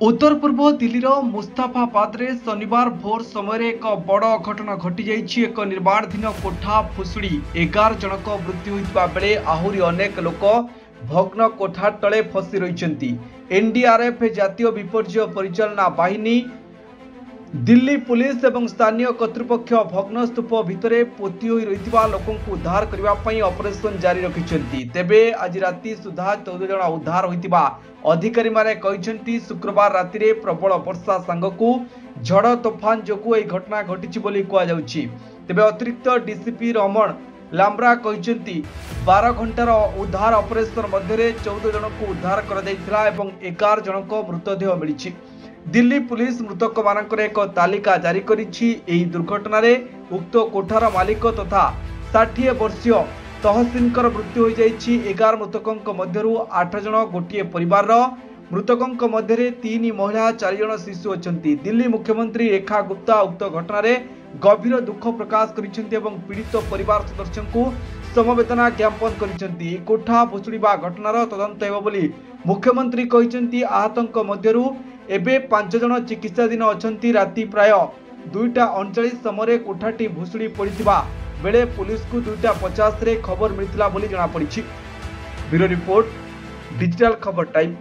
उत्तर पूर्व दिल्लीर मुस्ताफाबाद में शनिवार भोर समय एक बड़ घटना घटी जाइछि। एक निर्माणाधीन कोठा भुशुड़ी 11 जनक मृत्यु होइतिबा बेले आहुरी अनेक लोक भग्न कोठा तले फसी रहिछन्ति। एनडीआरएफ जातीय विपर्यय परिचालना बाहिनी दिल्ली पुलिस और स्थानीय कर्तृपक्ष भग्नस्तूप भितर पोती होई रहितिबा लोकंकु उद्धार करबा पई ऑपरेशन जारी रखिछन्ति। तेबे आज राति सुधा 14 जन उद्धार होइतिबा अधिकारी माने कहिछन्ति। शुक्रवार राति रे प्रबल वर्षा संगकु झड़ तोफान जोगु एई घटना घटिछि बोली कुआ जाउछि। तेबे अतिरिक्त डीसीपी रमण लाम्ब्रा कहिछन्ति 12 घंटार उद्धार ऑपरेशन मध्यरे 14 जनकु उद्धार करा दैथिला एवं 11 जनक मृतदेह मिलिछि। दिल्ली पुलिस मृतक मानकर एक तालिका जारी करिछि। एही दुर्घटना रे उक्त कोठार मालिक तथा 60 वर्षीय तहसीनकर मृत्यु हो जाइछि। 11 मृतकंक मध्यरु 8 जन गोटिए परिवार मृतकंक मध्यरे 3 महिला 4 जन शिशु अछंती। दिल्ली मुख्यमंत्री रेखा गुप्ता उक्त घटना रे गभीर दुख प्रकाश करिसेंति एवं पीड़ित परिवार सदस्यंकु समवेदना ज्ञापन करिसेंति। कोठा भुशुड़ीबा घटनार तदंत हेबो बोली मुख्यमंत्री कहिसेंति। आहतंक मध्यरु एबे 5 जन चिकित्साधीन अछंती। राति प्राय 2:39 समय कोठाटी भुशुड़ी पड़िथिबा बेले पुलिस को 2:50 रे खबर मिलतिला बोली जणा पड़िछि। ब्यूरो रिपोर्ट, डिजिटल खबर टाइम।